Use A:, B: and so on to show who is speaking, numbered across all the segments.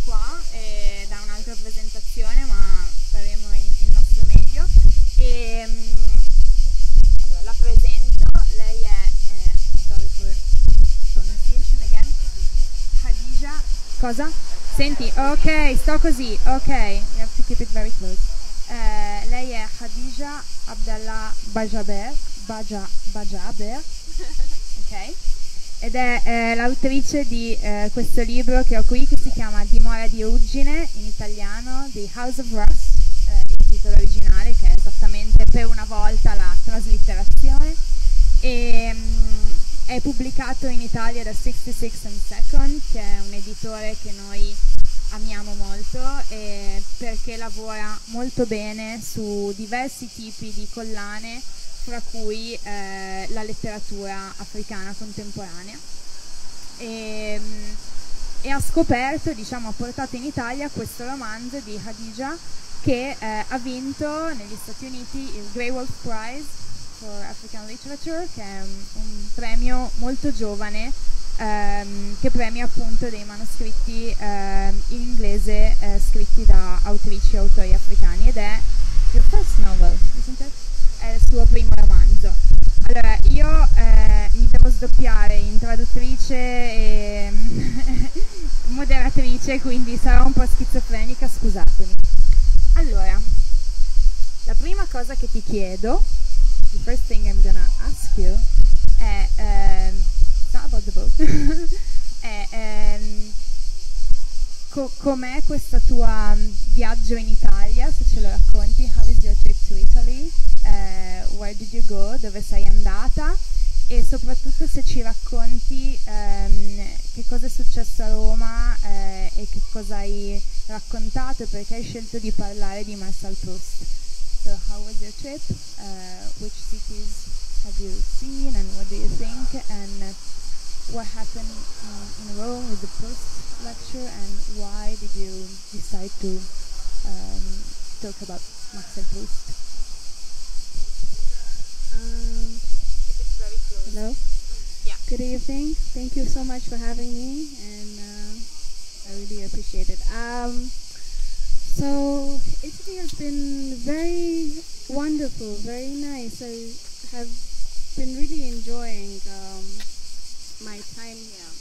A: qua da un'altra presentazione, ma faremo il nostro meglio. E, allora, la presento, lei è, sorry for the pronunciation again, Khadija, cosa? Senti, ok, sto così, ok, you have to keep it very close. Lei è Khadija Abdalla Bajaber, ok? Ed è l'autrice di questo libro che ho qui, che si chiama Dimora di Ruggine, in italiano, The House of Rust, il titolo originale, che è esattamente per una volta la traslitterazione, e è pubblicato in Italia da 66 and Second, che è un editore che noi amiamo molto, perché lavora molto bene su diversi tipi di collane, fra cui la letteratura africana contemporanea, e ha scoperto, diciamo, ha portato in Italia questo romanzo di Khadija che ha vinto negli Stati Uniti il Grey Wolf Prize for African Literature, che è un premio molto giovane che premia appunto dei manoscritti in inglese scritti da autrici e autori africani, ed è your first novel, isn't it? È il suo primo romanzo. Allora, io mi devo sdoppiare in traduttrice e moderatrice, quindi sarò un po' schizofrenica, scusatemi. Allora, la prima cosa che ti chiedo, the first thing I'm gonna ask you, è, it's not about the book, è com'è questo tuo viaggio in Italia, se ce lo racconti. How is your trip to Italy? Where did you go? Dove sei andata? E soprattutto se ci racconti che cosa è successo a Roma e che cosa hai raccontato e perché hai scelto di parlare di Marcel Proust. So how was your trip? Which cities have you seen and what do you think? And what happened in Rome with the Proust lecture, and why did you decide to talk about Marcel Proust?
B: Hello.
A: Yeah.
B: Good evening. Thank you so much for having me, and I really appreciate it. So Italy has been very wonderful, very nice. I have been really enjoying my time here,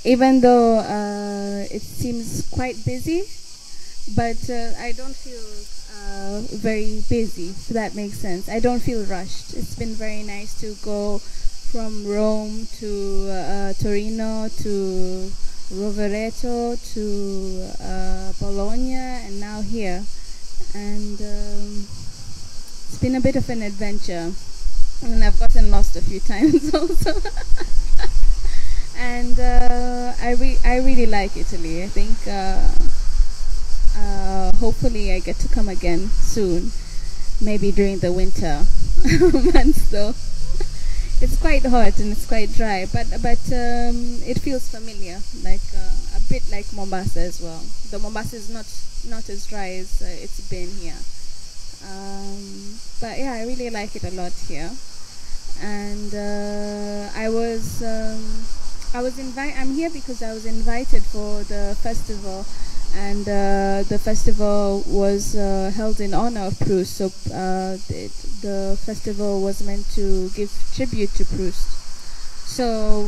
B: even though it seems quite busy, but I don't feel very busy, if that makes sense. I don't feel rushed. It's been very nice to go from Rome to Torino to Rovereto to Bologna, and now here. And it's been a bit of an adventure, and I've gotten lost a few times also. And I really like Italy. I think hopefully I get to come again soon, maybe during the winter months though. It's quite hot and it's quite dry, but it feels familiar, like a bit like Mombasa as well. The Mombasa is not as dry as it's been here. But yeah, I really like it a lot here. And I'm here because I was invited for the festival, and the festival was held in honor of Proust. So the festival was meant to give tribute to Proust. So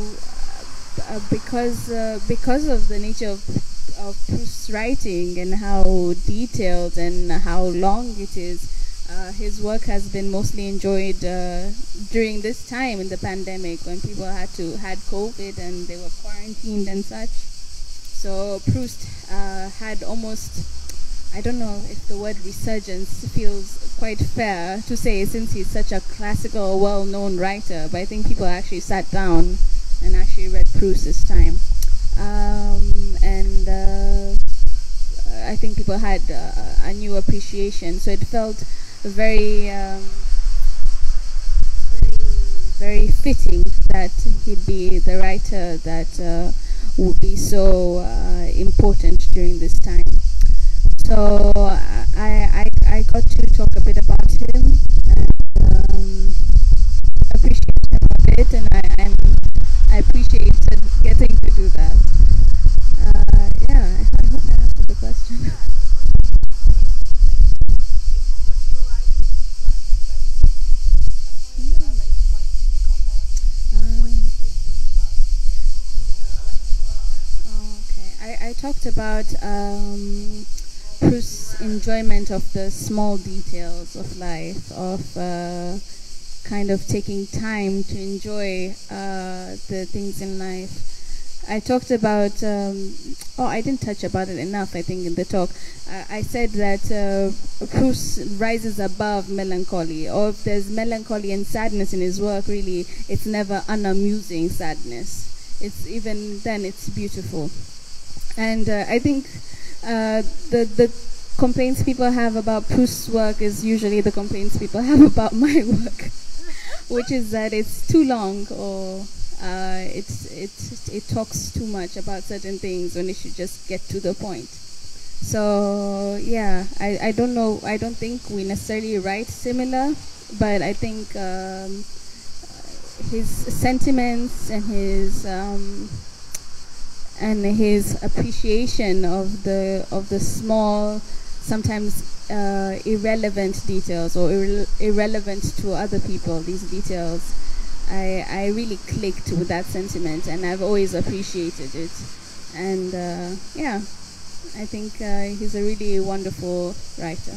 B: because of the nature of Proust's writing and how detailed and how long it is, his work has been mostly enjoyed during this time in the pandemic, when people had COVID and they were quarantined and such. So Proust had almost, I don't know if the word resurgence feels quite fair to say, since he's such a classical, well-known writer, but I think people actually sat down and actually read Proust this time. And I think people had a new appreciation, so it felt very very fitting that he'd be the writer that would be so important during this time. So I got to talk a bit about him and appreciate him a bit, and I appreciated getting to do that. Yeah, I hope I I talked about Proust's enjoyment of the small details of life, of kind of taking time to enjoy the things in life. I talked about, I didn't touch about it enough, I think, in the talk. I said that Proust rises above melancholy, or if there's melancholy and sadness in his work, really, it's never unamusing sadness. It's even then, it's beautiful. And I think the complaints people have about Proust's work is usually the complaints people have about my work, which is that it's too long, or it talks too much about certain things when it should just get to the point. So yeah, I don't know. I don't think we necessarily write similar, but I think his sentiments and his appreciation of the small, sometimes irrelevant details, or irrelevant to other people, these details, I really clicked with that sentiment, and I've always appreciated it. And yeah, I think he's a really wonderful writer.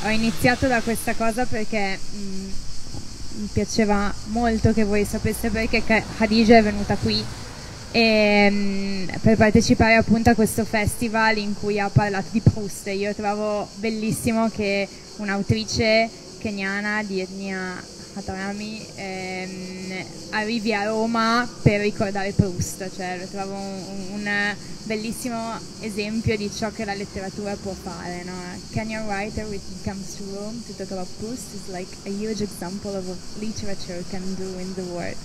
A: Ho iniziato da questa cosa perché mi piaceva molto che voi sapeste perché Khadija è venuta qui per partecipare appunto a questo festival in cui ha parlato di Proust. Io trovo bellissimo che un'autrice keniana di etnia Hatarami arrivi a Roma per ricordare Proust, cioè lo trovo un bellissimo esempio di ciò che la letteratura può fare, no? Kenyan writer who comes to Rome to talk about Proust is like a huge example of what literature can do in the world.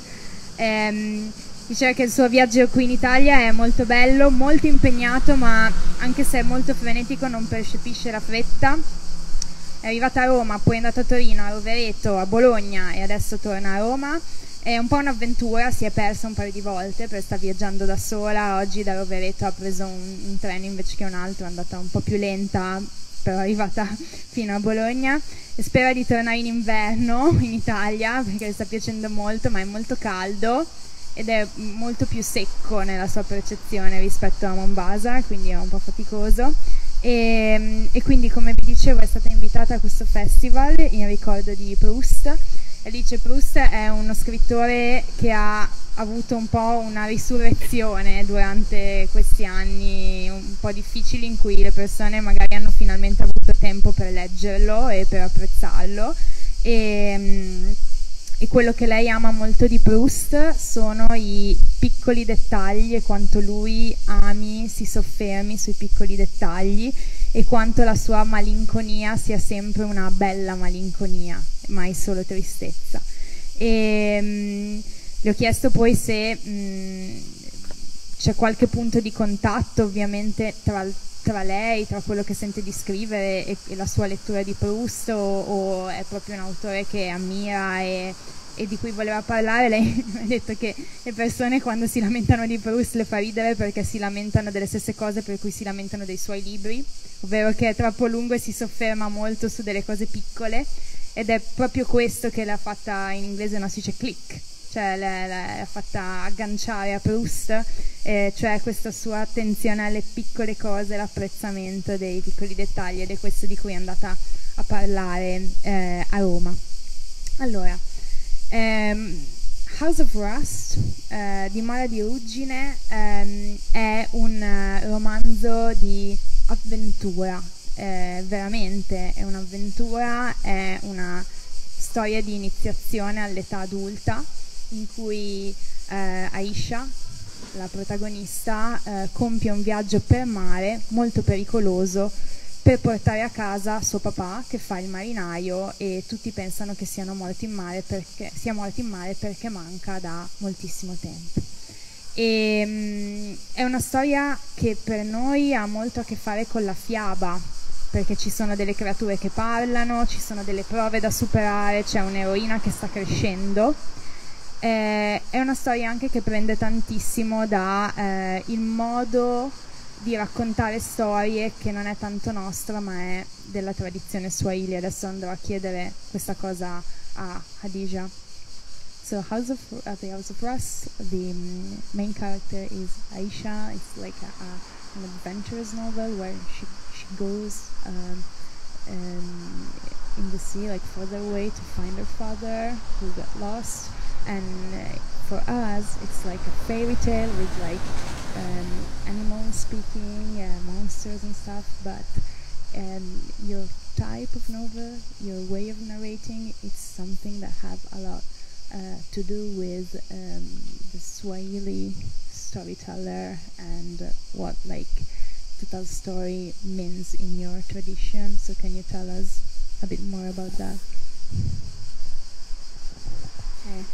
A: Diceva che il suo viaggio qui in Italia è molto bello, molto impegnato, ma anche se è molto frenetico non percepisce la fretta. È arrivata a Roma, poi è andata a Torino, a Rovereto, a Bologna e adesso torna a Roma. È un po' un'avventura, si è persa un paio di volte perché sta viaggiando da sola. Oggi da Rovereto ha preso un treno invece che un altro, è andata un po' più lenta, però è arrivata fino a Bologna e spera di tornare in inverno in Italia perché le sta piacendo molto, ma è molto caldo ed è molto più secco nella sua percezione rispetto a Mombasa, quindi è un po' faticoso. E quindi, come vi dicevo, è stata invitata a questo festival in ricordo di Proust. E dice Proust è uno scrittore che ha avuto un po' una risurrezione durante questi anni un po' difficili in cui le persone magari hanno finalmente avuto tempo per leggerlo e per apprezzarlo. E quello che lei ama molto di Proust sono i piccoli dettagli e quanto lui si soffermi sui piccoli dettagli e quanto la sua malinconia sia sempre una bella malinconia, mai solo tristezza. E le ho chiesto poi se c'è qualche punto di contatto ovviamente tra lei, tra quello che sente di scrivere e la sua lettura di Proust, o è proprio un autore che ammira e di cui voleva parlare. Lei mi ha detto che le persone quando si lamentano di Proust le fa ridere perché si lamentano delle stesse cose per cui si lamentano dei suoi libri, ovvero che è troppo lungo e si sofferma molto su delle cose piccole, ed è proprio questo che l'ha fatta, in inglese si dice click, cioè l'ha fatta agganciare a Proust, cioè questa sua attenzione alle piccole cose, l'apprezzamento dei piccoli dettagli, ed è questo di cui è andata a parlare a Roma. Allora, House of Rust, Dimora di Ruggine, è un romanzo di avventura, veramente è un'avventura, è una storia di iniziazione all'età adulta in cui Aisha, la protagonista, compie un viaggio per mare molto pericoloso per portare a casa suo papà che fa il marinaio, e tutti pensano che sia morto in mare perché manca da moltissimo tempo. È una storia che per noi ha molto a che fare con la fiaba, perché ci sono delle creature che parlano, ci sono delle prove da superare, c'è un'eroina che sta crescendo. È una storia anche che prende tantissimo da il modo di raccontare storie che non è tanto nostra ma è della tradizione Swahili. Adesso andrò a chiedere questa cosa a Khadija. So the House of Rust, the main character is Aisha. It's like an adventurous novel where she goes in the sea, like further away, to find her father who got lost. And for us, it's like a fairy tale with like animals speaking, monsters and stuff. But your type of novel, your way of narrating, it's something that have a lot to do with the Swahili storyteller and what like to tell story means in your tradition. So can you tell us a bit more about that?
B: Okay.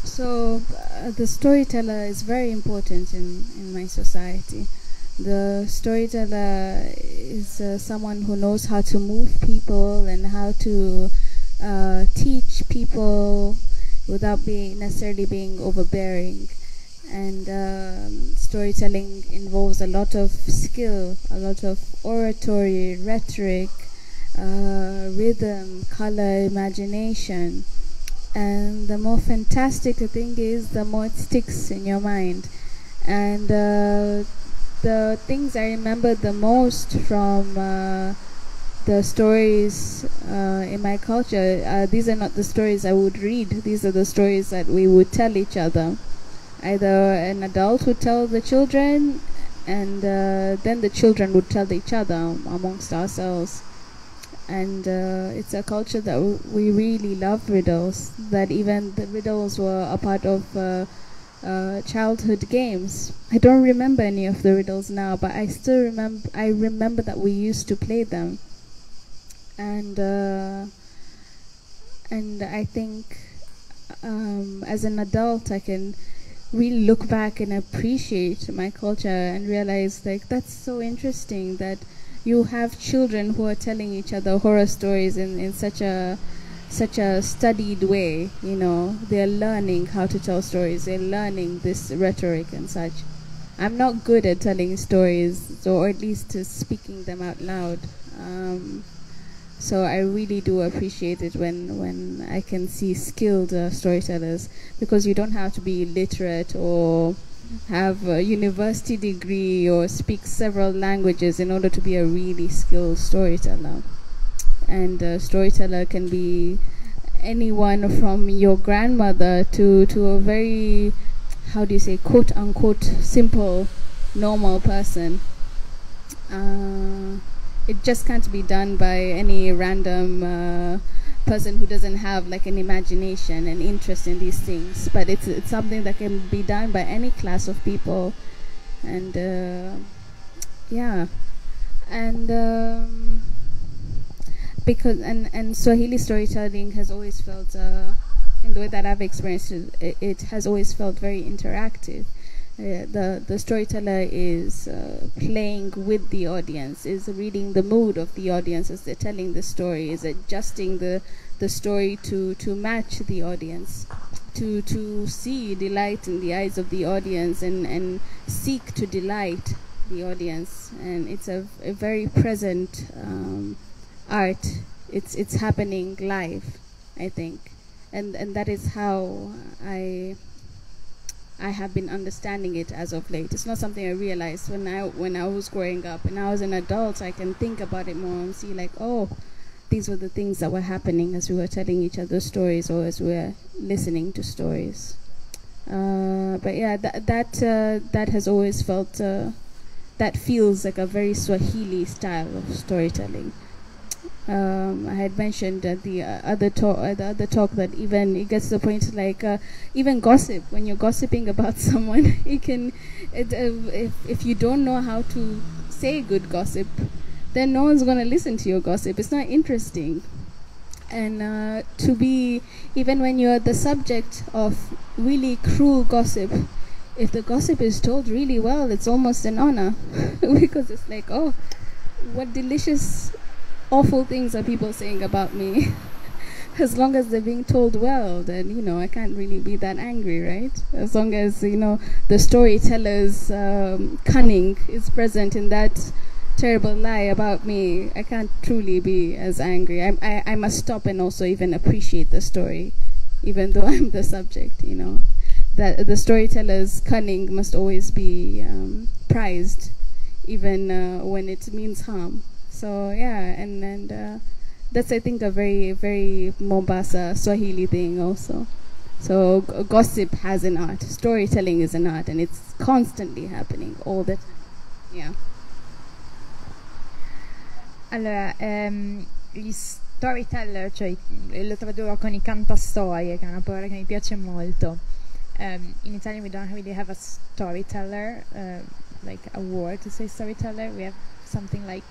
B: So the storyteller is very important in my society. The storyteller is someone who knows how to move people and how to teach people without necessarily being overbearing. And storytelling involves a lot of skill, a lot of oratory, rhetoric, rhythm, color, imagination. And the more fantastic the thing is, the more it sticks in your mind. And the things I remember the most from the stories in my culture, these are not the stories I would read. These are the stories that we would tell each other. Either an adult would tell the children, and then the children would tell each other amongst ourselves. And it's a culture that we really love riddles, that even the riddles were a part of childhood games. I don't remember any of the riddles now, but I still remember that we used to play them. And I think as an adult I can really look back and appreciate my culture and realize like that's so interesting that you have children who are telling each other horror stories in such a studied way. You know, they're learning how to tell stories. They're learning this rhetoric and such. I'm not good at telling stories, or at least speaking them out loud. So I really do appreciate it when I can see skilled storytellers, because you don't have to be literate or have a university degree or speak several languages in order to be a really skilled storyteller. And a storyteller can be anyone from your grandmother to a very, how do you say, quote unquote simple normal person. It just can't be done by any random person who doesn't have like an imagination and interest in these things, but it's something that can be done by any class of people. And yeah, and because and Swahili storytelling has always felt in the way that I've experienced it, it has always felt very interactive. The storyteller is playing with the audience, is reading the mood of the audience as they're telling the story, is adjusting the story to match the audience, to see delight in the eyes of the audience and seek to delight the audience. And it's a very present art. It's happening live, I think, and that is how I have been understanding it as of late. It's not something I realized when I was growing up. And I was an adult, I can think about it more and see like, oh, these were the things that were happening as we were telling each other stories or as we were listening to stories. But yeah, that has always felt, that feels like a very Swahili style of storytelling. I had mentioned the other talk that even it gets to the point like even gossip. When you're gossiping about someone, you can if you don't know how to say good gossip, then no one's gonna listen to your gossip. It's not interesting. And to be, even when you're the subject of really cruel gossip, if the gossip is told really well, it's almost an honor because it's like, oh, what delicious awful things are people saying about me. As long as they're being told well, then, you know, I can't really be that angry, right? As long as, you know, the storyteller's cunning is present in that terrible lie about me, I can't truly be as angry. I must stop and also even appreciate the story, even though I'm the subject, you know. That the storyteller's cunning must always be prized, even when it means harm. So yeah, and that's, I think, a very, very Mombasa Swahili thing also. So gossip has an art, storytelling is an art, and it's constantly happening all the time. Yeah.
A: Allora, gli storyteller, cioè lo tradurrò con i cantastorie, che è una parola che mi piace molto. In Italian we don't really have a storyteller, like a word to say storyteller. We have something like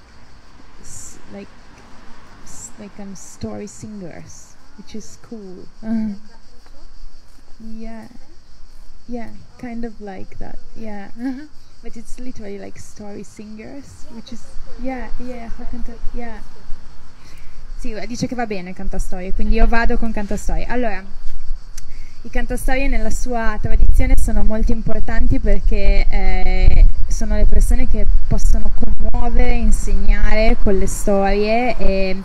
A: story singers, which is cool. Yeah, kind of like that. Yeah. But it's literally like story singers, which is yeah. Sì, dice che va bene cantastorie, quindi io vado con cantastorie. Allora, i cantastorie nella sua tradizione sono molto importanti perché sono le persone che possono commuovere, insegnare con le storie, e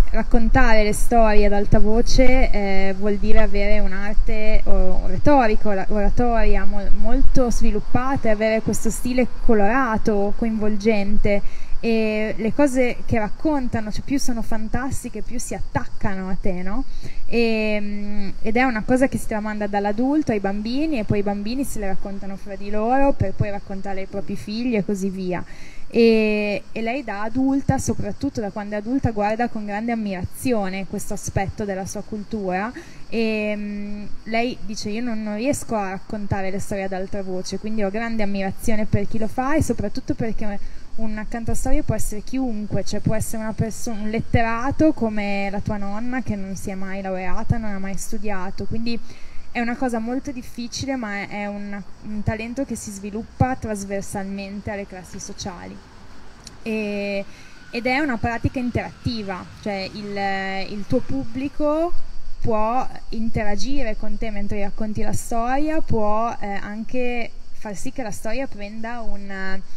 A: raccontare le storie ad alta voce vuol dire avere un'arte retorica, oratoria molto sviluppata, e avere questo stile colorato, coinvolgente, e le cose che raccontano, cioè più sono fantastiche, più si attaccano a te, no? Ed è una cosa che si tramanda dall'adulto ai bambini, e poi i bambini se le raccontano fra di loro per poi raccontare ai propri figli e così via. E lei da adulta, soprattutto da quando è adulta, guarda con grande ammirazione questo aspetto della sua cultura, e lei dice: io non riesco a raccontare le storie ad alta voce, quindi ho grande ammirazione per chi lo fa, e soprattutto perché un cantastorie può essere chiunque, cioè può essere una persona, un letterato come la tua nonna che non si è mai laureata, non ha mai studiato, quindi è una cosa molto difficile, ma è un talento che si sviluppa trasversalmente alle classi sociali, ed è una pratica interattiva, cioè il tuo pubblico può interagire con te mentre racconti la storia, può anche far sì che la storia prenda un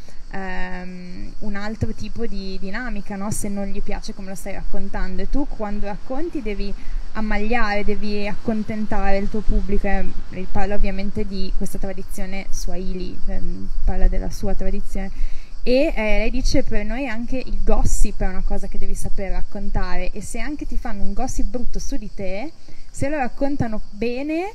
A: altro tipo di dinamica, no? Se non gli piace come lo stai raccontando, e tu quando racconti devi ammagliare, devi accontentare il tuo pubblico. Parla ovviamente di questa tradizione Swahili, parla della sua tradizione, e lei dice: per noi anche il gossip è una cosa che devi saper raccontare, e se anche ti fanno un gossip brutto su di te, se lo raccontano bene,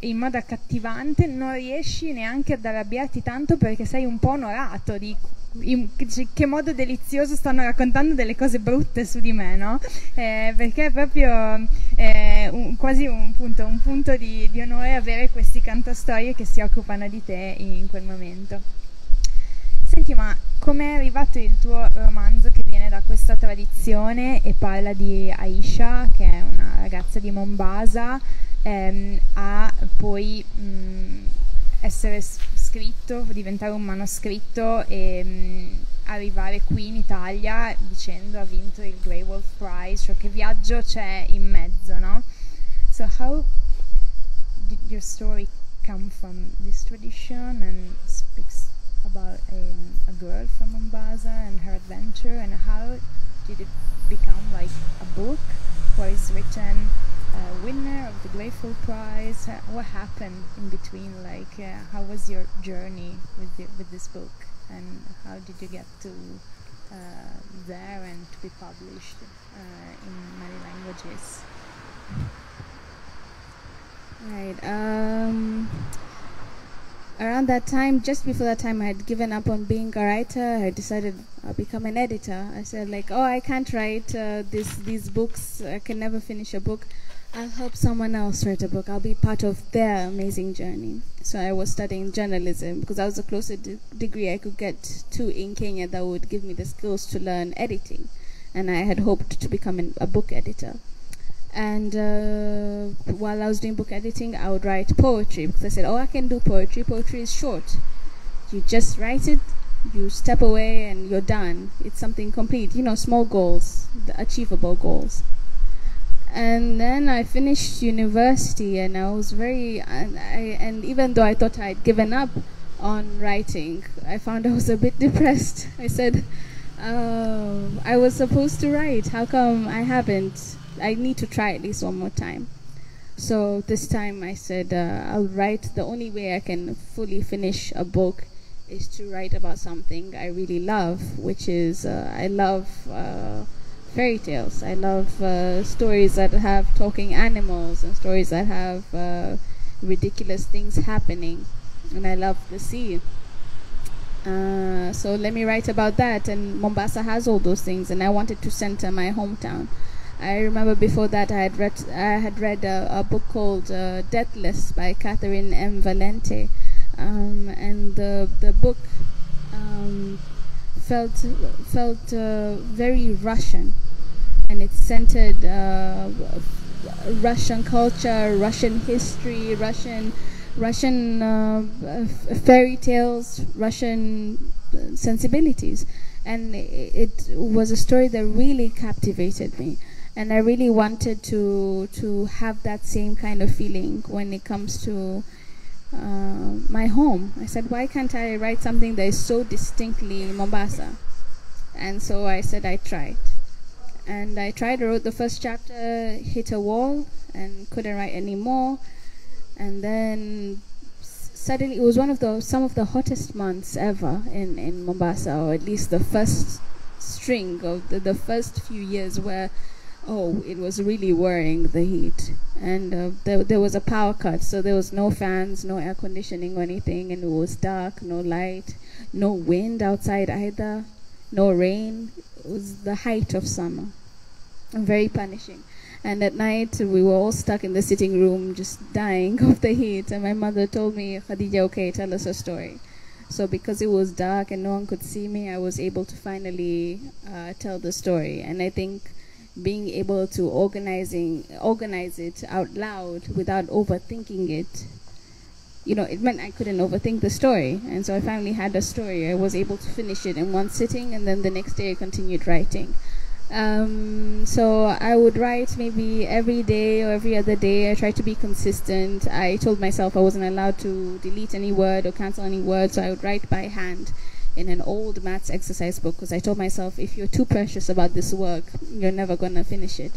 A: in modo accattivante, non riesci neanche ad arrabbiarti tanto, perché sei un po' onorato di che modo delizioso stanno raccontando delle cose brutte su di me, no? Perché è proprio quasi un punto di onore avere questi cantastorie che si occupano di te in quel momento. Senti, ma com'è arrivato il tuo romanzo che viene da questa tradizione e parla di Aisha, che è una ragazza di Mombasa, a poi essere scritto, diventare un manoscritto e arrivare qui in Italia dicendo ha vinto il Grey Wolf Prize, cioè che viaggio c'è in mezzo, no? So how did your story come from this tradition, and speaks about a girl from Mombasa and her adventure, and how did it become like a book where it's written winner of the Grateful Prize? What happened in between? Like, how was your journey with this book, and how did you get to there and to be published in many languages?
B: Right. Around that time, just before that time, I had given up on being a writer. I decided I'll become an editor. I said, like, oh, I can't write these books. I can never finish a book. I'll help someone else write a book. I'll be part of their amazing journey. So I was studying journalism because that was the closest degree I could get to in Kenya that would give me the skills to learn editing. And I had hoped to become a book editor. And while I was doing book editing, I would write poetry because I said, oh, I can do poetry. Poetry is short. You just write it, you step away, and you're done. It's something complete, you know, small goals, the achievable goals. And then I finished university, and I was and even though I thought I'd given up on writing, I found I was a bit depressed. I said, I was supposed to write. How come I haven't? I need to try at least one more time. So this time I said, I'll write. The only way I can fully finish a book is to write about something I really love, which is I love fairy tales. I love stories that have talking animals and stories that have ridiculous things happening, and I love the sea. So let me write about that, and Mombasa has all those things, and I wanted to center my hometown. I remember before that I had read a book called Deathless by Catherine M. Valente, and the book felt very Russian, and it centered Russian culture, Russian history, Russian fairy tales, Russian sensibilities, and it was a story that really captivated me. And I really wanted to have that same kind of feeling when it comes to my home. I said, why can't I write something that is so distinctly Mombasa? And so I said I tried. And I tried, I wrote the first chapter, hit a wall, and couldn't write any more. And then suddenly, it was some of the hottest months ever in Mombasa, or at least the first string of the first few years where, it was really worrying, the heat. And there was a power cut, so there was no fans, no air conditioning or anything, and it was dark, no light, no wind outside either, no rain. It was the height of summer, and very punishing. And at night, we were all stuck in the sitting room, just dying of the heat. And my mother told me, Khadija, okay, tell us a story. So because it was dark and no one could see me, I was able to finally tell the story. And I think being able to organize it out loud without overthinking it, it meant I couldn't overthink the story. And so I finally had a story. I was able to finish it in one sitting, and then the next day I continued writing. So I would write maybe every day or every other day. I tried to be consistent. I told myself I wasn't allowed to delete any word or cancel any word, so I would write by hand in an old maths exercise book, because I told myself, if you're too precious about this work, you're never gonna finish it.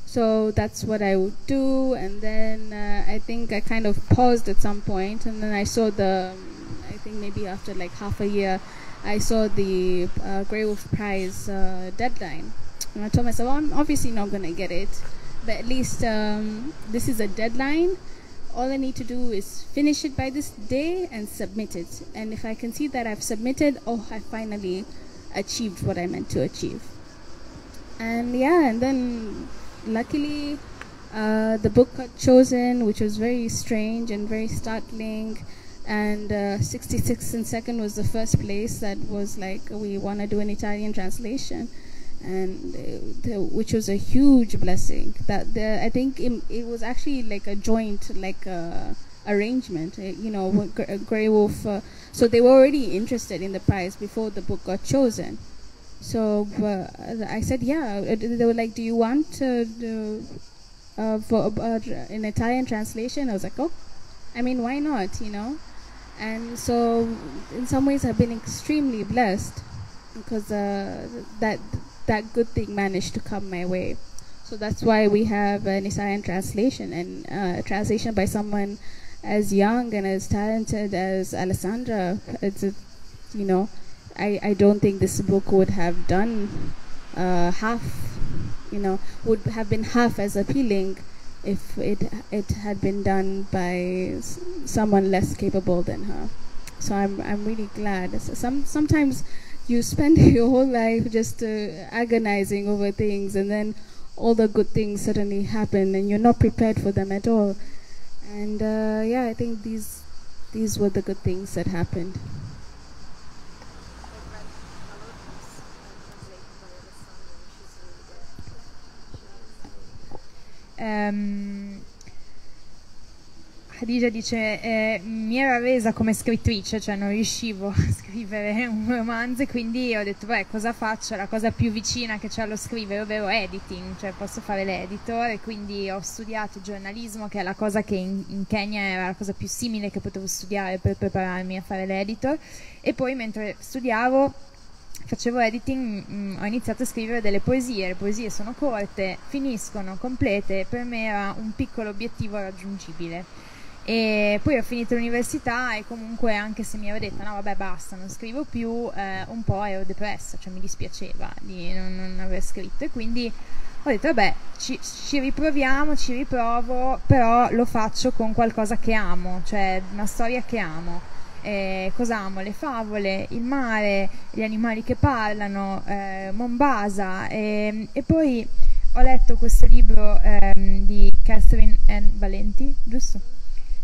B: So that's what I would do. And then I think I kind of paused at some point, and then I saw I think maybe after like half a year, I saw the Grey Wolf Prize deadline. And I told myself, I'm obviously not going to get it, but at least this is a deadline. All I need to do is finish it by this day and submit it. And if I can see that I've submitted, I finally achieved what I meant to achieve. And and then luckily the book got chosen, which was very strange and very startling. And 66 & Second was the first place that was like, we want to do an Italian translation, and which was a huge blessing. I think it was actually like a joint arrangement. Grey Wolf. So they were already interested in the prize before the book got chosen. So I said, yeah. They were like, do you want for an Italian translation? I was like, why not? And so in some ways I've been extremely blessed, because that good thing managed to come my way. So that's why we have an Italian translation, and a translation by someone as young and as talented as Alessandra. I don't think this book would have done would have been half as appealing if it had been done by someone less capable than her. So I'm really glad. Sometimes you spend your whole life just agonizing over things, and then all the good things suddenly happen, and you're not prepared for them at all. And I think these were the good things that happened.
A: Khadija dice, mi era resa come scrittrice, cioè non riuscivo a scrivere un romanzo, e quindi ho detto, cosa faccio? La cosa più vicina che c'è allo scrivere, ovvero editing, cioè posso fare l'editor, e quindi ho studiato giornalismo, che è la cosa che in Kenya era la cosa più simile che potevo studiare per prepararmi a fare l'editor. E poi mentre studiavo facevo editing, ho iniziato a scrivere delle poesie. Le poesie sono corte, finiscono, complete, per me era un piccolo obiettivo raggiungibile. E poi ho finito l'università e comunque, anche se mi ero detta no vabbè basta, non scrivo più, un po' ero depressa, cioè mi dispiaceva di non aver scritto, e quindi ho detto vabbè, ci riproviamo, ci riprovo, però lo faccio con qualcosa che amo, cioè una storia che amo. Cosa amo? Le favole, il mare, gli animali che parlano, Mombasa, e poi ho letto questo libro di Catherine N. Valenti, giusto?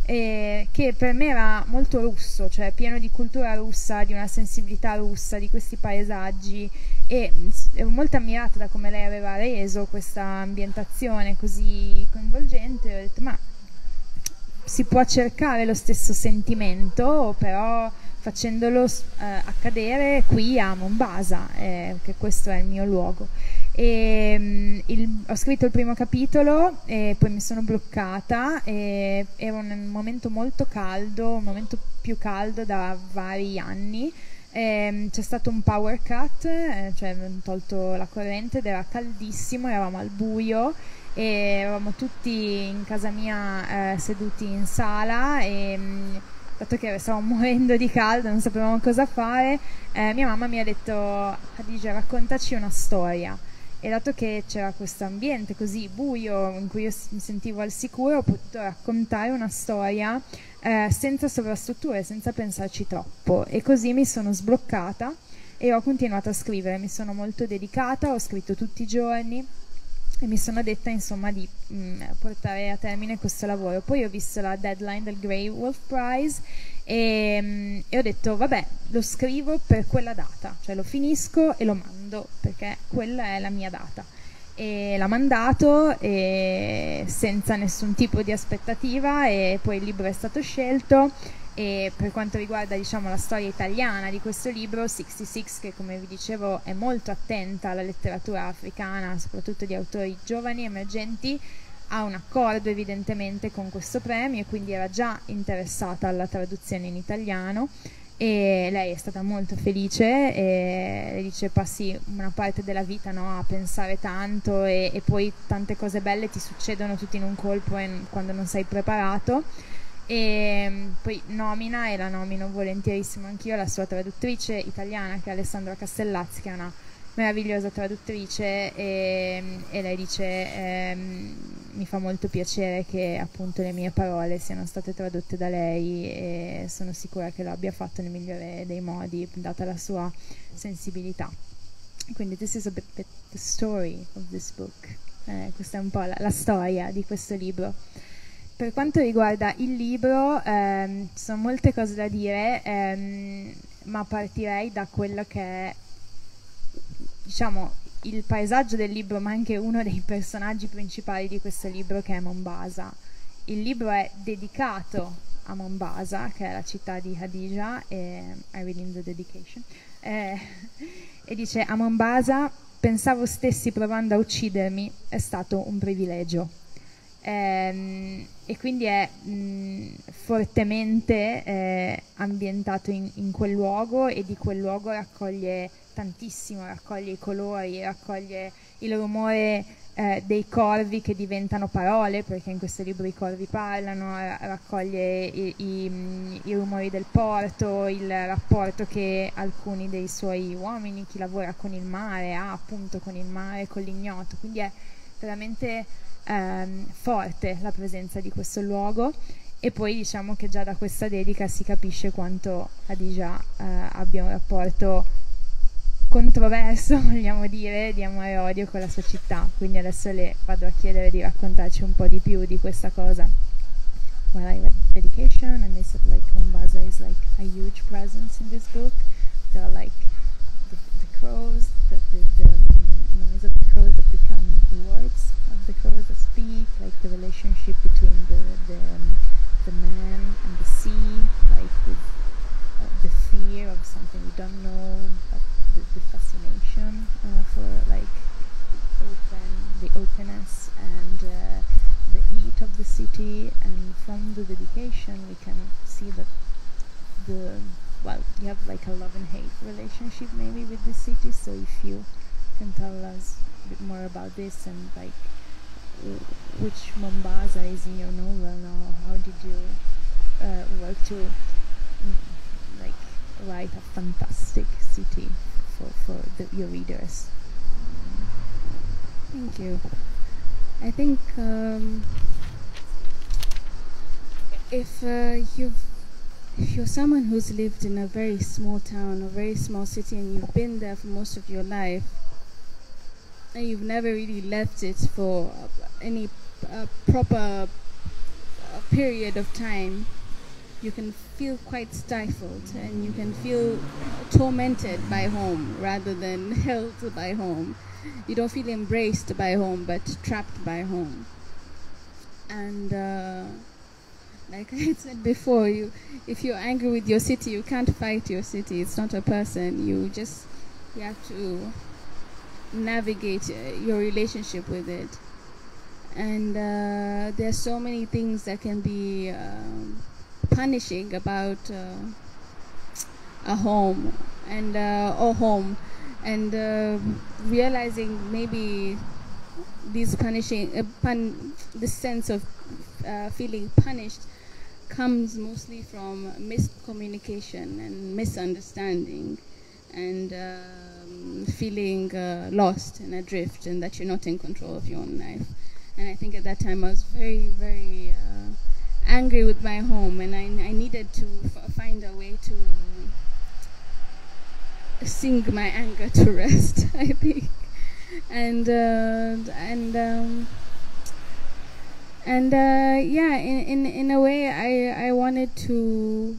A: Che per me era molto russo, cioè pieno di cultura russa, di una sensibilità russa, di questi paesaggi, e ero molto ammirata da come lei aveva reso questa ambientazione così coinvolgente. Ho detto ma si può cercare lo stesso sentimento, però facendolo accadere qui a Mombasa, che questo è il mio luogo. Ho scritto il primo capitolo e poi mi sono bloccata, e era un momento molto caldo, un momento più caldo da vari anni. C'è stato un power cut, cioè hanno tolto la corrente ed era caldissimo, eravamo al buio e eravamo tutti in casa mia seduti in sala, e dato che stavamo morendo di caldo, non sapevamo cosa fare, mia mamma mi ha detto Khadija, raccontaci una storia. E dato che c'era questo ambiente così buio in cui io mi sentivo al sicuro, ho potuto raccontare una storia senza sovrastrutture, senza pensarci troppo, e così mi sono sbloccata e ho continuato a scrivere. Mi sono molto dedicata, ho scritto tutti i giorni e mi sono detta insomma di portare a termine questo lavoro. Poi ho visto la deadline del Grey Wolf Prize e ho detto vabbè, lo scrivo per quella data, cioè lo finisco e lo mando perché quella è la mia data. E l'ha mandato senza nessun tipo di aspettativa, e poi il libro è stato scelto. E per quanto riguarda, diciamo, la storia italiana di questo libro, 66, che come vi dicevo è molto attenta alla letteratura africana, soprattutto di autori giovani, emergenti, ha un accordo evidentemente con questo premio, e quindi era già interessata alla traduzione in italiano, e lei è stata molto felice, e le dice passi una parte della vita, no, a pensare tanto, e poi tante cose belle ti succedono tutti in un colpo quando non sei preparato. E poi nomina, e la nomino volentierissimo anch'io, la sua traduttrice italiana, che è Alessandra Castellazzi, che è una meravigliosa traduttrice, e lei dice mi fa molto piacere che appunto le mie parole siano state tradotte da lei, e sono sicura che lo abbia fatto nel migliore dei modi, data la sua sensibilità. Quindi this is a bit the story of this book, questa è un po' la storia di questo libro. Per quanto riguarda il libro, ci sono molte cose da dire, ma partirei da quello che è, diciamo, il paesaggio del libro, ma anche uno dei personaggi principali di questo libro, che è Mombasa. Il libro è dedicato a Mombasa, che è la città di Khadija, I read in the dedication, e dice: a Mombasa pensavo stessi provando a uccidermi, è stato un privilegio. E quindi è fortemente ambientato in quel luogo, e di quel luogo raccoglie tantissimo, raccoglie i colori, raccoglie il rumore dei corvi che diventano parole, perché in questo libro i corvi parlano, raccoglie i rumori del porto, il rapporto che alcuni dei suoi uomini, chi lavora con il mare, ha appunto con il mare, con l'ignoto. Quindi è veramente forte la presenza di questo luogo, e poi diciamo che già da questa dedica si capisce quanto Khadija abbia un rapporto controverso, vogliamo dire, di amore e odio con la sua città. Quindi adesso le vado a chiedere di raccontarci un po' di più di questa cosa. Well, I read the dedication and they said like Mombasa is like a huge presence in this book. There are like the crows, the noise of the crows that become words of the crows that speak, like the relationship between the man and the sea, like with the fear of something we don't know, but the fascination for like the openness and the heat of the city. And from the dedication we can see that well, you have like a love and hate relationship maybe with the city. So if you can tell us a bit more about this, and like which Mombasa is in your novel now, how did you work to like write a fantastic city for your readers?
B: Thank you. I think if you're someone who's lived in a very small town, a very small city, and you've been there for most of your life, and you've never really left it for any proper period of time, you can feel quite stifled, and you can feel tormented by home rather than held by home. You don't feel embraced by home, but trapped by home. And like I said before, if you're angry with your city, you can't fight your city. It's not a person. You have to navigate your relationship with it. And there's so many things that can be punishing about a home and or home, and realizing maybe these punishing this sense of feeling punished comes mostly from miscommunication and misunderstanding, and feeling lost and adrift, and that you're not in control of your own life. And I think at that time I was very, very angry with my home, and I needed to find a way to sing my anger to rest, I think. And yeah, in a way I wanted to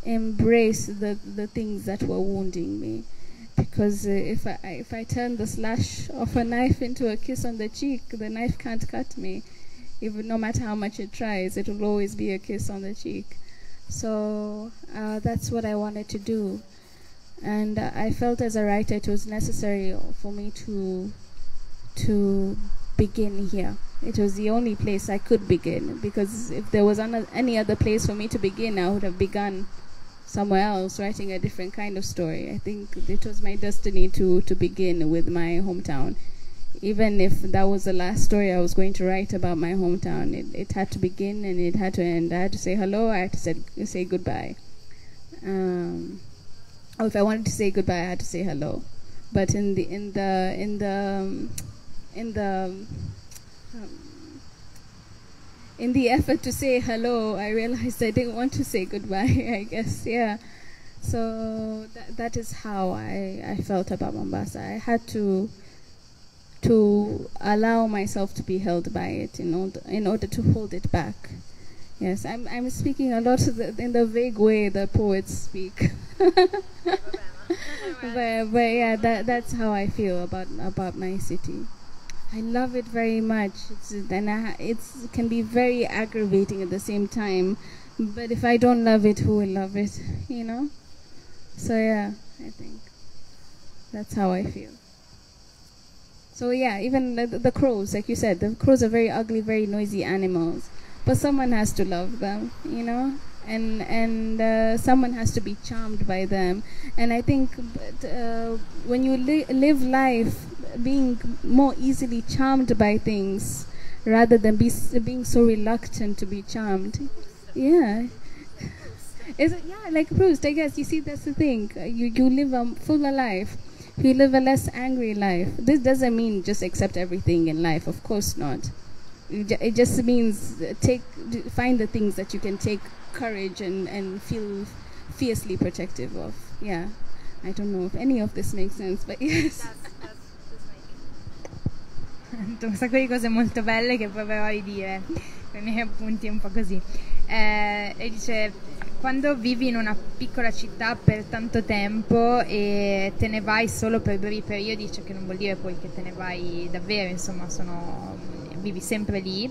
B: embrace the things that were wounding me, because if I turn the slash of a knife into a kiss on the cheek, the knife can't cut me. Even no matter how much it tries, it will always be a kiss on the cheek. So that's what I wanted to do. And I felt as a writer it was necessary for me to begin here. It was the only place I could begin, because if there was any other place for me to begin, I would have begun somewhere else, writing a different kind of story. I think it was my destiny to begin with my hometown. Even if that was the last story I was going to write about my hometown, it had to begin and it had to end. I had to say hello, I had to say goodbye. Or if I wanted to say goodbye, I had to say hello. But in the effort to say hello, I realized I didn't want to say goodbye, I guess, yeah. So that is how I felt about Mombasa. I had to allow myself to be held by it in order to hold it back. Yes, I'm speaking a lot in the vague way that poets speak. but yeah, that's how I feel about my city. I love it very much. It can be very aggravating at the same time. But if I don't love it, who will love it? You know? So yeah, I think that's how I feel. So yeah, even the crows, like you said, the crows are very ugly, very noisy animals. But someone has to love them, you know? And someone has to be charmed by them. And I think when you live life being more easily charmed by things rather than being so reluctant to be charmed. Yeah. Is it? Yeah, like Proust, I guess. You see, that's the thing. You live a fuller life. You live a less angry life. This doesn't mean just accept everything in life. Of course not. It just means find the things that you can take courage and feel fiercely protective of. Yeah. I don't know if any of this makes sense, but yes.
A: Un sacco di cose molto belle che proverò a dire con i miei appunti un po' così. E dice, quando vivi in una piccola città per tanto tempo e te ne vai solo per brevi periodi, cioè che non vuol dire poi che te ne vai davvero, insomma vivi sempre lì,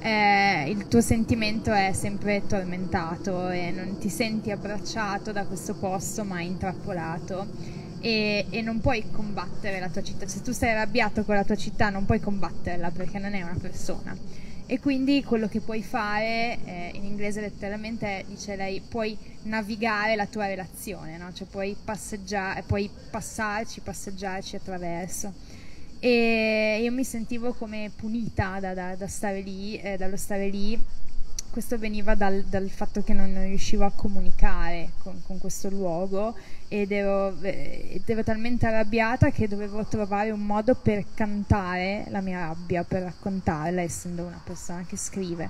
A: il tuo sentimento è sempre tormentato e non ti senti abbracciato da questo posto ma intrappolato. E non puoi combattere la tua città. Se tu sei arrabbiato con la tua città non puoi combatterla, perché non è una persona. E quindi quello che puoi fare, in inglese letteralmente dice lei, puoi navigare la tua relazione, no? Cioè puoi passeggiare, puoi passeggiarci attraverso. E io mi sentivo come punita da stare lì, dallo stare lì. Questo veniva dal fatto che non riuscivo a comunicare con questo luogo ed ero talmente arrabbiata che dovevo trovare un modo per cantare la mia rabbia, per raccontarla, essendo una persona che scrive.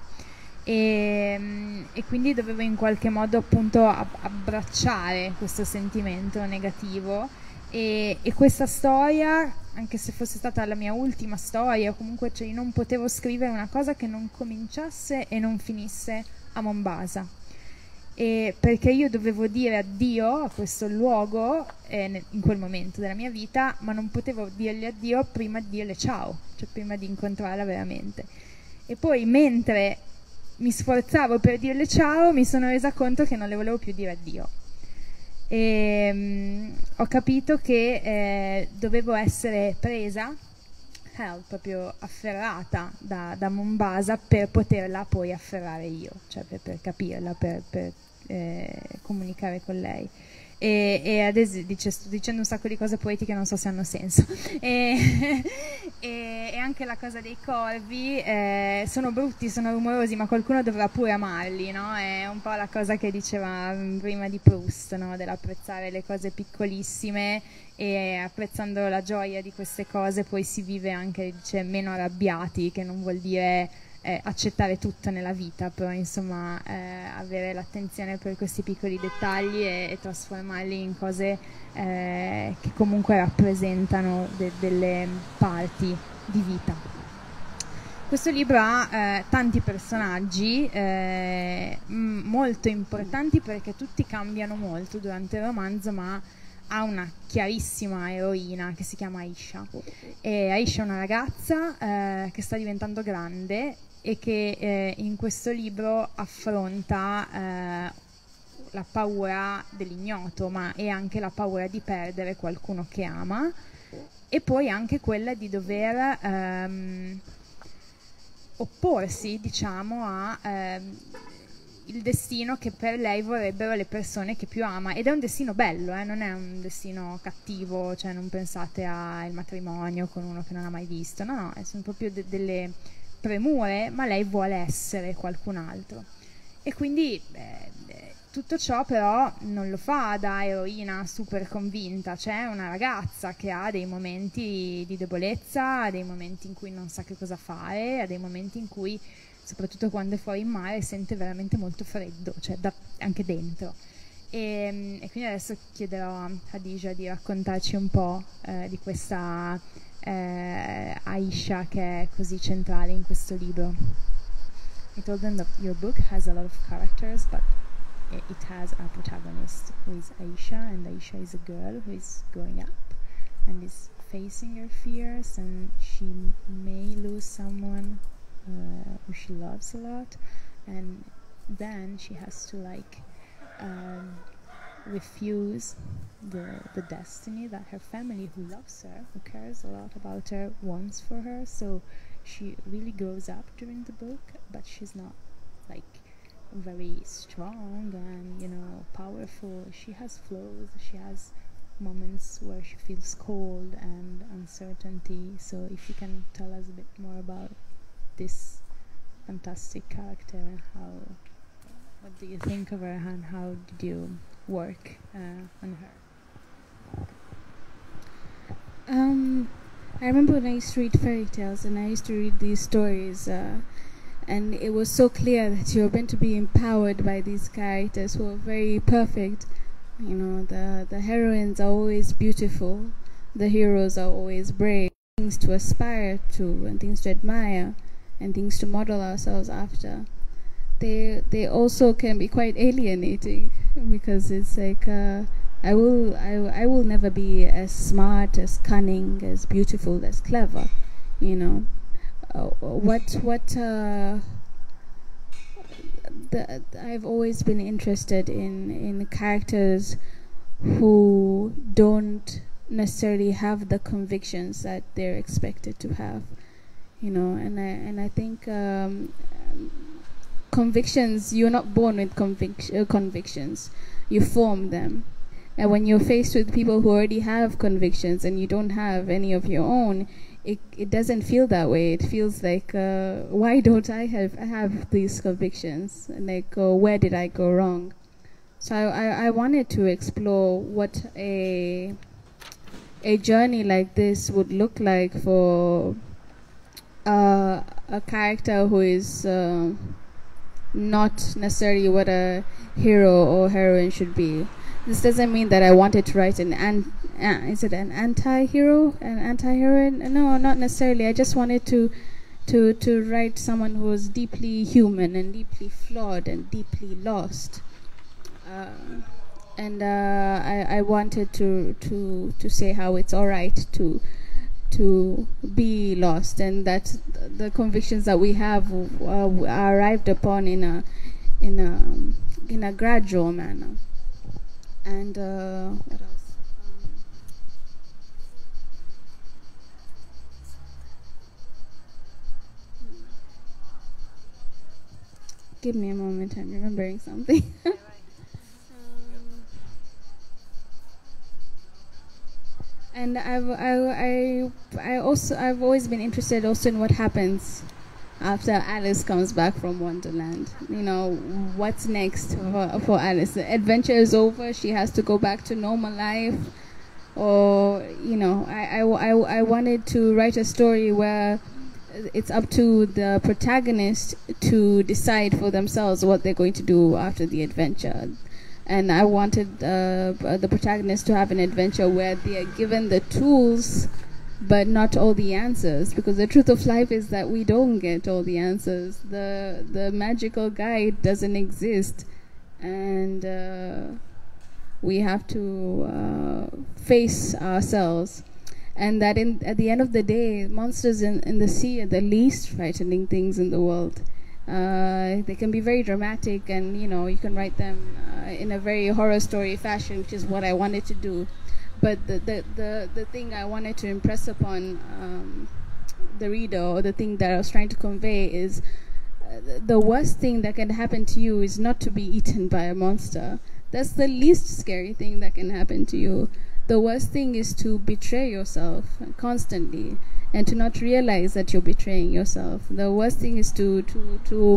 A: E quindi dovevo in qualche modo appunto abbracciare questo sentimento negativo e questa storia, anche se fosse stata la mia ultima storia, comunque cioè, io non potevo scrivere una cosa che non cominciasse e non finisse a Mombasa, perché io dovevo dire addio a questo luogo in quel momento della mia vita, ma non potevo dirgli addio prima di dirle ciao, cioè prima di incontrarla veramente. E poi mentre mi sforzavo per dirle ciao mi sono resa conto che non le volevo più dire addio. E ho capito che dovevo essere presa, proprio afferrata da Mombasa per poterla poi afferrare io, cioè per capirla, per comunicare con lei. E adesso sto dicendo un sacco di cose poetiche, non so se hanno senso. E anche la cosa dei corvi, sono brutti, sono rumorosi, ma qualcuno dovrà pure amarli, no? È un po' la cosa che diceva prima di Proust, no? Dell'apprezzare le cose piccolissime, e apprezzando la gioia di queste cose poi si vive anche, dice, meno arrabbiati, che non vuol dire accettare tutto nella vita, però insomma avere l'attenzione per questi piccoli dettagli e trasformarli in cose che comunque rappresentano delle parti di vita. Questo libro ha tanti personaggi molto importanti, perché tutti cambiano molto durante il romanzo, ma ha una chiarissima eroina che si chiama Aisha. E Aisha è una ragazza che sta diventando grande e che in questo libro affronta la paura dell'ignoto, ma è anche la paura di perdere qualcuno che ama, e poi anche quella di dover opporsi, diciamo, a il destino che per lei vorrebbero le persone che più ama. Ed è un destino bello, non è un destino cattivo, cioè non pensate al matrimonio con uno che non ha mai visto, no, sono proprio delle premure, ma lei vuole essere qualcun altro. E quindi tutto ciò però non lo fa da eroina super convinta. C'è una ragazza che ha dei momenti di debolezza, ha dei momenti in cui non sa che cosa fare, ha dei momenti in cui, soprattutto quando è fuori in mare, sente veramente molto freddo, cioè anche dentro. E quindi adesso chiederò a Khadija di raccontarci un po' di questa Aisha, che è così centrale in questo libro. I told them that your book has a lot of characters, but it has a protagonist who is Aisha, and Aisha is a girl who is growing up and is facing her fears, and she may lose someone who she loves a lot, and then she has to refuse the destiny that her family, who loves her, who cares a lot about her, wants for her. So she really grows up during the book, but she's not very strong and powerful. She has flaws, she has moments where she feels cold and uncertainty. So if you can tell us a bit more about this fantastic character, and what do you think of her, and how did you work on her?
B: I remember when I used to read fairy tales, and I used to read these stories, and it was so clear that you were meant to be empowered by these characters who are very perfect. The heroines are always beautiful, the heroes are always brave, things to aspire to and things to admire and things to model ourselves after. They also can be quite alienating, because it's like I will never be as smart, as cunning, as beautiful, as clever, I've always been interested in characters who don't necessarily have the convictions that they're expected to have. you know. And I think convictions, you're not born with convictions, you form them. And when you're faced with people who already have convictions and you don't have any of your own, it doesn't feel that way. It feels like, why don't I have these convictions? Like, where did I go wrong? So I wanted to explore what a journey like this would look like for a character who is not necessarily what a hero or heroine should be. This doesn't mean that I wanted to write is it an anti-hero, an anti-heroine? No, not necessarily. I just wanted to write someone who was deeply human and deeply flawed and deeply lost. I wanted to say how it's all right to be lost, and that the convictions that we have are arrived upon in a gradual manner. And what else? Give me a moment, I'm remembering something. And I've always been interested also in what happens after Alice comes back from Wonderland. You know, what's next for Alice? The adventure is over, she has to go back to normal life, or, you know, I wanted to write a story where it's up to the protagonist to decide for themselves what they're going to do after the adventure. And I wanted the protagonist to have an adventure where they are given the tools but not all the answers, because the truth of life is that we don't get all the answers. The magical guide doesn't exist, and we have to face ourselves. And that at the end of the day, monsters in the sea are the least frightening things in the world. They can be very dramatic, and, you know, you can write them in a very horror story fashion, which is what I wanted to do. But the thing I wanted to impress upon the reader, or the thing that I was trying to convey, is the worst thing that can happen to you is not to be eaten by a monster. That's the least scary thing that can happen to you. The worst thing is to betray yourself constantly and to not realize that you're betraying yourself. The worst thing is to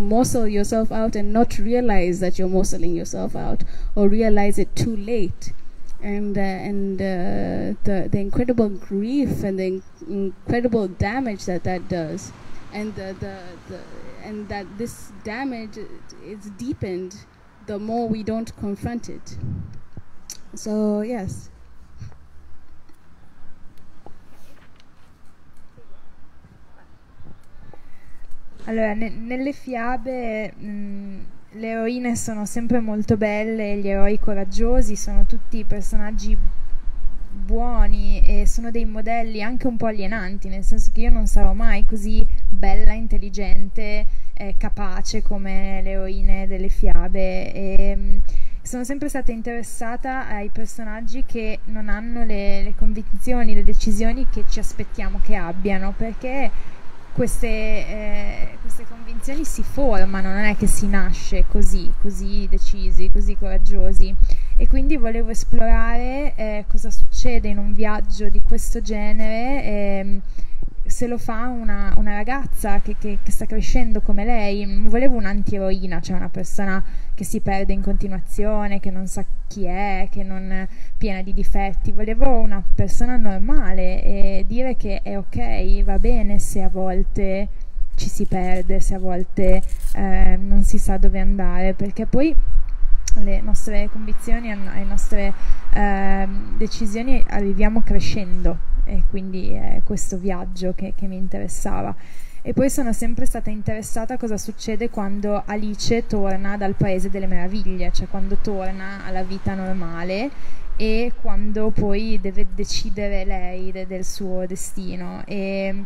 B: morsel yourself out and not realize that you're morseling yourself out, or realize it too late. And the incredible grief and the incredible damage that does, and and that this damage is deepened the more we don't confront it. So yes.
A: Allora, nelle fiabe le eroine sono sempre molto belle, gli eroi coraggiosi, sono tutti personaggi buoni e sono dei modelli anche un po' alienanti, nel senso che io non sarò mai così bella, intelligente, capace come le eroine delle fiabe, e sono sempre stata interessata ai personaggi che non hanno le convinzioni, le decisioni che ci aspettiamo che abbiano, perché queste convinzioni si formano, non è che si nasce così decisi, così coraggiosi. E quindi volevo esplorare cosa succede in un viaggio di questo genere, se lo fa una ragazza che sta crescendo come lei. Non volevo un'antieroina, cioè una persona che si perde in continuazione, che non sa chi è, che non è piena di difetti. Volevo una persona normale, e dire che è ok, va bene se a volte ci si perde, se a volte non si sa dove andare, perché poi le nostre convinzioni, le nostre decisioni arriviamo crescendo, e quindi è questo viaggio che mi interessava. E poi sono sempre stata interessata a cosa succede quando Alice torna dal Paese delle Meraviglie, cioè quando torna alla vita normale e quando poi deve decidere lei del suo destino. E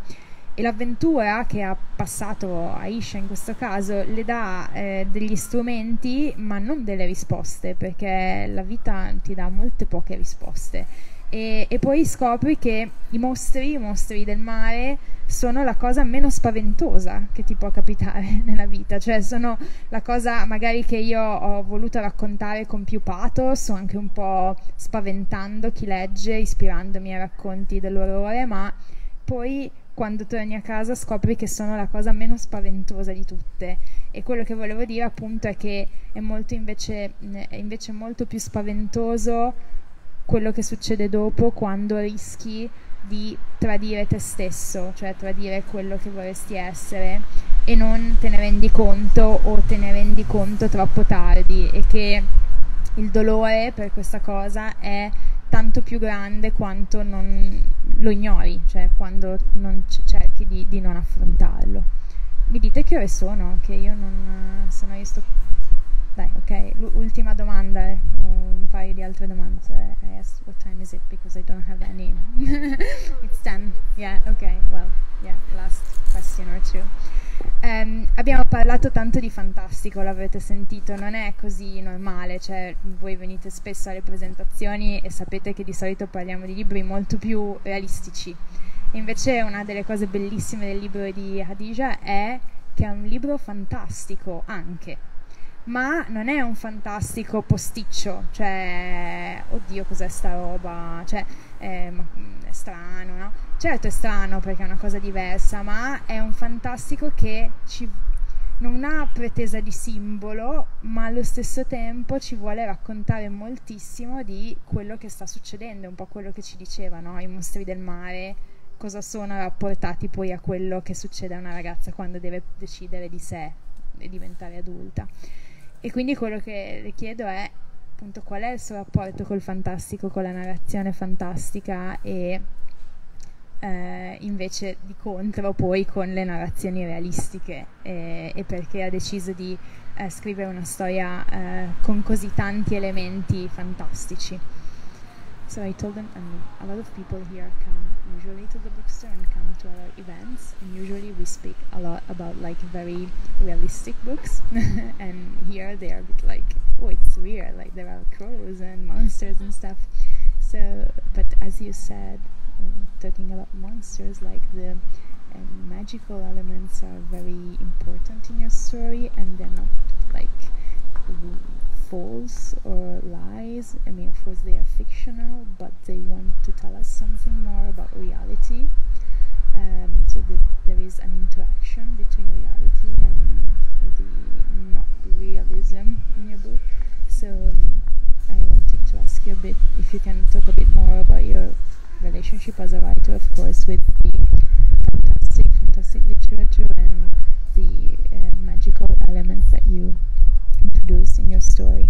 A: l'avventura che ha passato Aisha in questo caso le dà degli strumenti, ma non delle risposte, perché la vita ti dà molte poche risposte. e poi scopri che i mostri del mare sono la cosa meno spaventosa che ti può capitare nella vita, cioè sono la cosa magari che io ho voluto raccontare con più pathos, o anche un po' spaventando chi legge, ispirandomi a racconti dell'orrore, ma poi quando torni a casa scopri che sono la cosa meno spaventosa di tutte. E quello che volevo dire appunto è che è invece molto più spaventoso quello che succede dopo, quando rischi di tradire te stesso, cioè tradire quello che vorresti essere, e non te ne rendi conto, o te ne rendi conto troppo tardi, e che il dolore per questa cosa è tanto più grande quanto non lo ignori, cioè quando non cerchi di non affrontarlo. Mi dite che ore sono? Che io non... se no io sto... Dai, ok, l'ultima domanda, un paio di altre domande. So I asked what time is it because I don't have any. It's 10. Yeah, ok, well, yeah, last question or two. Abbiamo parlato tanto di fantastico, l'avrete sentito, non è così normale, cioè voi venite spesso alle presentazioni e sapete che di solito parliamo di libri molto più realistici. E invece una delle cose bellissime del libro di Khadija è che è un libro fantastico anche. Ma non è un fantastico posticcio, cioè, oddio cos'è sta roba, cioè, è strano, no? Certo è strano perché è una cosa diversa, ma è un fantastico che non ha pretesa di simbolo, ma allo stesso tempo ci vuole raccontare moltissimo di quello che sta succedendo, un po' quello che ci diceva, no? I mostri del mare, cosa sono rapportati poi a quello che succede a una ragazza quando deve decidere di sé e diventare adulta. E quindi quello che le chiedo è appunto qual è il suo rapporto col fantastico, con la narrazione fantastica, e invece di contro poi con le narrazioni realistiche, e perché ha deciso di scrivere una storia con così tanti elementi fantastici. So I told them, a lot of people here come usually to the bookstore and come to our events, and usually we speak a lot about like very realistic books and here they are a bit like, oh, it's weird, like there are crows and monsters and stuff. So, but as you said, talking about monsters, like the magical elements are very important in your story, and they're not like false or lies. I mean, of course they are fictional, but they want to tell us something more about reality, so that there is an interaction between reality and the not realism in your book. So I wanted to ask you a bit, if you can talk a bit more about your relationship as a writer, of course, with the fantastic literature and the magical elements that you introduce in your story.